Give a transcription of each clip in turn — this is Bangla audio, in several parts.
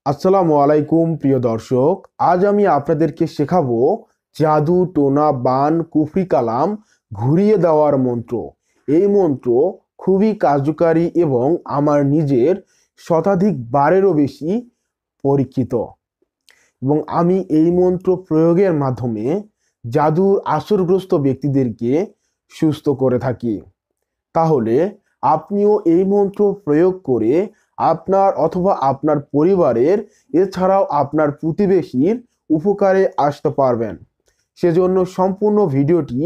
আসসালামু আলাইকুম প্রিয় দর্শক, আজ আমি আপনাদেরকে শেখাবো জাদু টোনা বান কুফরি কালাম ঘুরিয়ে দেওয়ার মন্ত্র। এই মন্ত্র খুবই কার্যকারী এবং আমার নিজের শতাধিক বারেরও বেশি পরীক্ষিত, এবং আমি এই মন্ত্র প্রয়োগের মাধ্যমে জাদুর আসরগ্রস্ত ব্যক্তিদেরকে সুস্থ করে থাকি। তাহলে আপনিও এই মন্ত্র প্রয়োগ করে আপনার অথবা আপনার পরিবারের, এছাড়াও আপনার প্রতিবেশীর উপকারে আসতে পারবেন। সেজন্য সম্পূর্ণ ভিডিওটি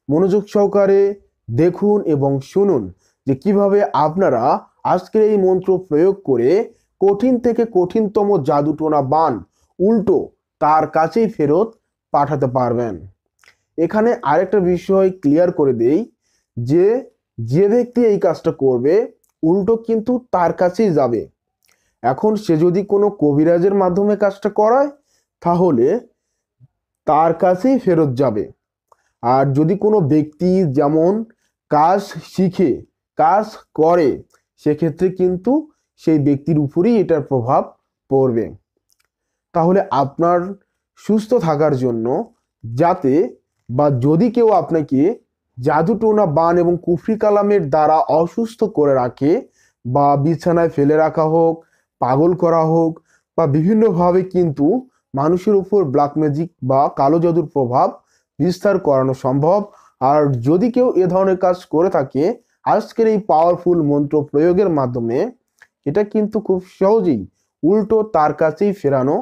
মনোযোগ সহকারে দেখুন এবং শুনুন যে কিভাবে আপনারা আজকের এই মন্ত্র প্রয়োগ করে কঠিন থেকে কঠিনতম জাদুটোনা বান উল্টো তার কাছেই ফেরত পাঠাতে পারবেন। এখানে আরেকটা বিষয় ক্লিয়ার করে দেই যে যে ব্যক্তি এই কাজটা করবে উল্টো কিন্তু তার কাছেই যাবে। এখন সে যদি কোনো কবিরাজের মাধ্যমে কাজটা করায় তাহলে তার কাছেই ফেরত যাবে। আর যদি কোনো ব্যক্তি যেমন কাজ শিখে কাজ করে সেক্ষেত্রে কিন্তু সেই ব্যক্তির উপরেই এটার প্রভাব পড়বে। তাহলে আপনার সুস্থ থাকার জন্য, যাতে বা যদি কেউ আপনাকে জাদুটোনা বান এবং কুফরি কালামের দ্বারা অসুস্থ করে রাখে বা বিছানায় ফেলে রাখা হোক, পাগল করা হোক, বা বিভিন্নভাবে কিন্তু মানুষের উপর ব্ল্যাক ম্যাজিক বা কালো জাদুর প্রভাব বিস্তার করানো সম্ভব। আর যদি কেউ এ ধরনের কাজ করে থাকে, আজকের এই পাওয়ারফুল মন্ত্র প্রয়োগের মাধ্যমে এটা কিন্তু খুব সহজেই উল্টো তার কাছেই ফেরানো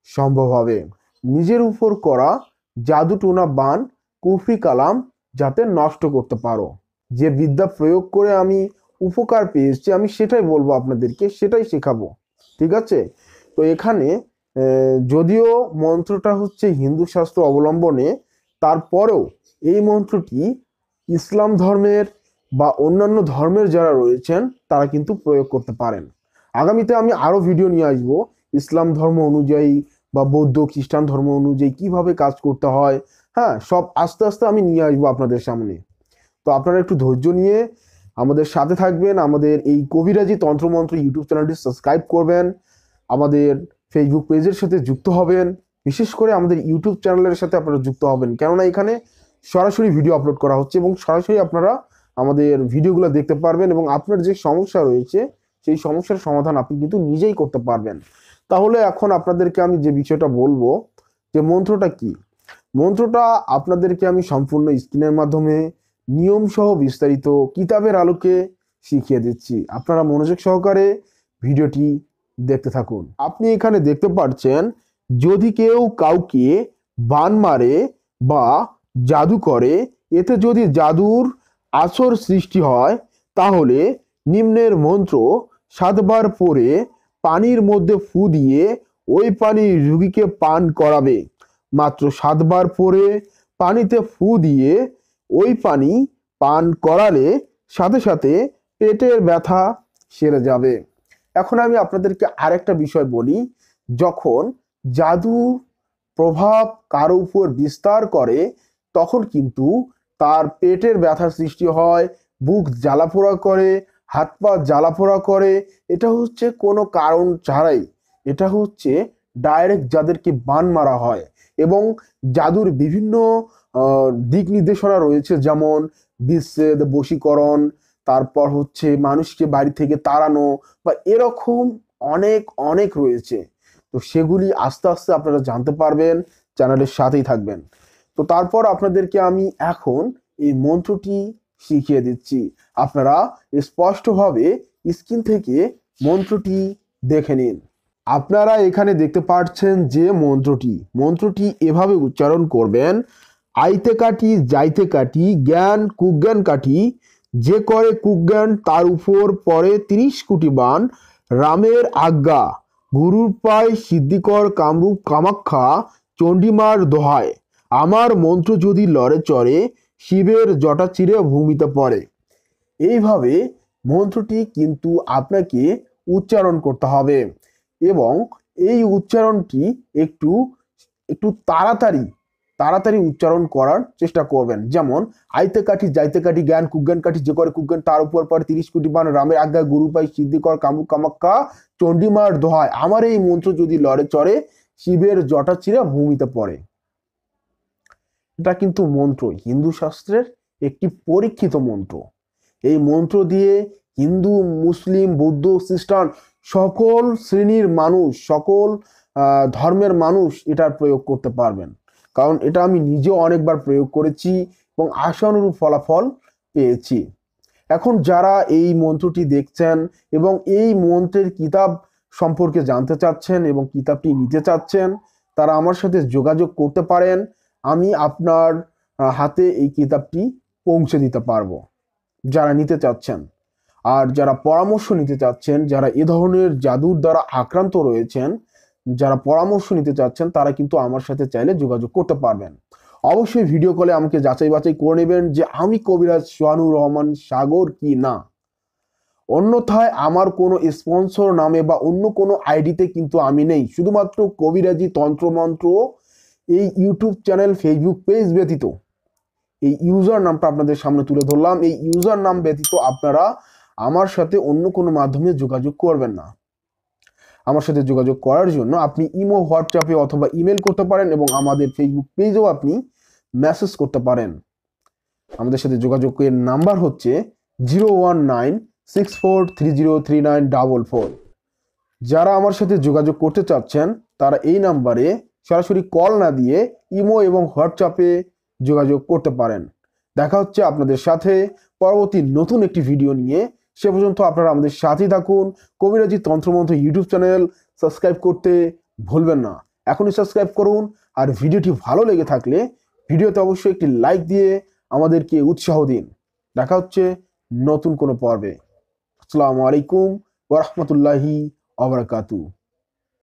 সম্ভব হবে। নিজের উপর করা জাদুটোনা বান কুফরি কালাম যাতে নষ্ট করতে পারো। যে বিদ্যা প্রয়োগ করে আমি উপকার পেয়েছি আমি সেটাই বলবো আপনাদেরকে, সেটাই শেখাবো। ঠিক আছে? তো এখানে যদিও মন্ত্রটা হচ্ছে হিন্দু শাস্ত্র অবলম্বনে, তারপরেও এই মন্ত্রটি ইসলাম ধর্মের বা অন্যান্য ধর্মের যারা রয়েছেন তারা কিন্তু প্রয়োগ করতে পারেন। আগামীতে আমি আরও ভিডিও নিয়ে আসবো ইসলাম ধর্ম অনুযায়ী বা বৌদ্ধ খ্রিস্টান ধর্ম অনুযায়ী কিভাবে কাজ করতে হয়। হ্যাঁ, সব আস্তে আস্তে আমি নিয়ে আসবো আপনাদের সামনে। তো আপনারা একটু ধৈর্য নিয়ে আমাদের সাথে থাকবেন। আমাদের এই কবিরাজি তন্ত্রমন্ত্র ইউটিউব চ্যানেলটি সাবস্ক্রাইব করবেন, আমাদের ফেসবুক পেজের সাথে যুক্ত হবেন, বিশেষ করে আমাদের ইউটিউব চ্যানেলের সাথে আপনারা যুক্ত হবেন, কেননা এখানে সরাসরি ভিডিও আপলোড করা হচ্ছে এবং সরাসরি আপনারা আমাদের ভিডিওগুলো দেখতে পারবেন এবং আপনার যে সমস্যা রয়েছে সেই সমস্যার সমাধান আপনি কিন্তু নিজেই করতে পারবেন। তাহলে এখন আপনাদেরকে আমি যে বিষয়টা বলবো যে মন্ত্রটা কি, মন্ত্রটা আপনাদেরকে আমি সম্পূর্ণ স্ক্রিনের মাধ্যমে নিয়ম সহ বিস্তারিত কিতাবের আলোকে শিখিয়ে দিচ্ছি। আপনারা মনোযোগ সহকারে ভিডিওটি দেখতে থাকুন। আপনি এখানে দেখতে পাচ্ছেন, যদি কেউ কাউকে বান মারে বা জাদু করে, এতে যদি জাদুর আসর সৃষ্টি হয় তাহলে নিম্নের মন্ত্র 7 বার পরে পানির মধ্যে ফু দিয়ে ওই পানি রোগীকে পান করাবে। মাত্র 7 বার পরে পানিতে ফু দিয়ে ওই পানি পান করালে সাথে সাথে পেটের ব্যথা সেরে যাবে। এখন আমি আপনাদেরকে আরেকটা বিষয় বলি, যখন জাদু প্রভাব কারো উপর বিস্তার করে তখন কিন্তু তার পেটের ব্যথার সৃষ্টি হয়, বুক জ্বালাপোড়া করে, হাত পা জ্বালাপোড়া করে। এটা হচ্ছে কোনো কারণ ছাড়াই, এটা হচ্ছে ডাইরেক্ট যাদেরকে বান মারা হয়। এবং জাদুর বিভিন্ন দিক নির্দেশনা রয়েছে, যেমন বিচ্ছেদ, বশীকরণ, তারপর হচ্ছে মানুষকে বাড়ি থেকে তাড়ানো, বা এরকম অনেক অনেক রয়েছে। তো সেগুলি আস্তে আস্তে আপনারা জানতে পারবেন, চ্যানেলের সাথেই থাকবেন। তো তারপর আপনাদেরকে আমি এখন এই মন্ত্রটি শিখিয়ে দিচ্ছি। আপনারা স্পষ্টভাবে স্ক্রিন থেকে মন্ত্রটি দেখে নিন। আপনারা এখানে দেখতে পাচ্ছেন যে মন্ত্রটি এভাবে উচ্চারণ করবেন: আইতে কাটি যাইতে কাটি জ্ঞান কুজ্ঞান কাটি, যে করে কুজ্ঞান তার উপর পরে 30 কোটি বান, রামের আজ্ঞা গুরুর পায় সিদ্ধিকর কামরূপ কামাখ্যা, চণ্ডীমার দোহায় আমার মন্ত্র যদি লড়ে চড়ে, শিবের জটা চিরে ভূমিতে পড়ে। এইভাবে মন্ত্রটি কিন্তু আপনাকে উচ্চারণ করতে হবে এবং এই উচ্চারণটি একটু একটু তাড়াতাড়ি তাড়াতাড়ি উচ্চারণ করার চেষ্টা করবেন। যেমন আইতে কাঠি যাইতে কাঠি জ্ঞান কুজ্ঞান কাঠি যে করে কুজ্ঞান তার উপর পর 30 কোটি বান রামের আজ্ঞা গুরু পাই সিদ্ধিকর কামুক কামাক্কা চণ্ডীমার দোহায় আমার এই মন্ত্র যদি লড়ে চড়ে শিবের জটা চিরা ভূমিতে পড়ে। এটা কিন্তু মন্ত্র, হিন্দু শাস্ত্রের একটি পরীক্ষিত মন্ত্র। এই মন্ত্র দিয়ে হিন্দু মুসলিম বৌদ্ধ খ্রিস্টান সকল শ্রেণীর মানুষ সকল ধর্মের মানুষ এটার প্রয়োগ করতে পারবেন, কারণ এটা আমি নিজেও অনেকবার প্রয়োগ করেছি এবং আশানুরূপ ফলাফল পেয়েছি। এখন যারা এই মন্ত্রটি দেখছেন এবং এই মন্ত্রের কিতাব সম্পর্কে জানতে চাচ্ছেন এবং কিতাবটি নিতে চাচ্ছেন, তারা আমার সাথে যোগাযোগ করতে পারেন। আমি আপনার হাতে এই কিতাবটি পৌঁছে দিতে পারবো যারা নিতে চাচ্ছেন। আর যারা পরামর্শ নিতে চাচ্ছেন, যারা এ ধরনের জাদুর দ্বারা আক্রান্ত রয়েছেন, যারা পরামর্শ নিতে চাচ্ছেন, তারা কিন্তু আমার সাথে চাইলে যোগাযোগ করতে পারবেন। অবশ্যই ভিডিও কলে আমাকে যাচাই বাছাই করে নেবেন যে আমি কবিরাজ সোহানুর রহমান সাগর কি না। অন্যথায় আমার কোনো স্পন্সর নামে বা অন্য কোনো আইডিতে কিন্তু আমি নেই। শুধুমাত্র কবিরাজি তন্ত্রমন্ত্র এই ইউটিউব চ্যানেল ফেসবুক পেজ ব্যতীত এই ইউজার নামটা আপনাদের সামনে তুলে ধরলাম। এই ইউজার নাম ব্যতীত আপনারা আমার সাথে অন্য কোনো মাধ্যমে যোগাযোগ করবেন না। আমার সাথে যোগাযোগ করার জন্য আপনি ইমো হোয়াটসঅ্যাপে অথবা ইমেল করতে পারেন এবং আমাদের ফেসবুক পেজেও আপনি মেসেজ করতে পারেন। আমাদের সাথে যোগাযোগের নাম্বার হচ্ছে 01964303944। যারা আমার সাথে যোগাযোগ করতে চাচ্ছেন তারা এই নাম্বারে সরাসরি কল না দিয়ে ইমো এবং হোয়াটসঅ্যাপে যোগাযোগ করতে পারেন। দেখা হচ্ছে আপনাদের সাথে পরবর্তী নতুন একটি ভিডিও নিয়ে। সে পর্যন্ত আপনারা আমাদের সাথেই থাকুন। কবিরাজি তন্ত্রমন্ত্র ইউটিউব চ্যানেল সাবস্ক্রাইব করতে ভুলবেন না। এখনই সাবস্ক্রাইব করুন। আর ভিডিওটি ভালো লেগে থাকলে ভিডিওতে অবশ্যই একটি লাইক দিয়ে আমাদেরকে উৎসাহ দিন। দেখা হচ্ছে নতুন কোনো পর্বে। আসসালামু আলাইকুম ওয়া রাহমাতুল্লাহি ওয়া বারাকাতুহু।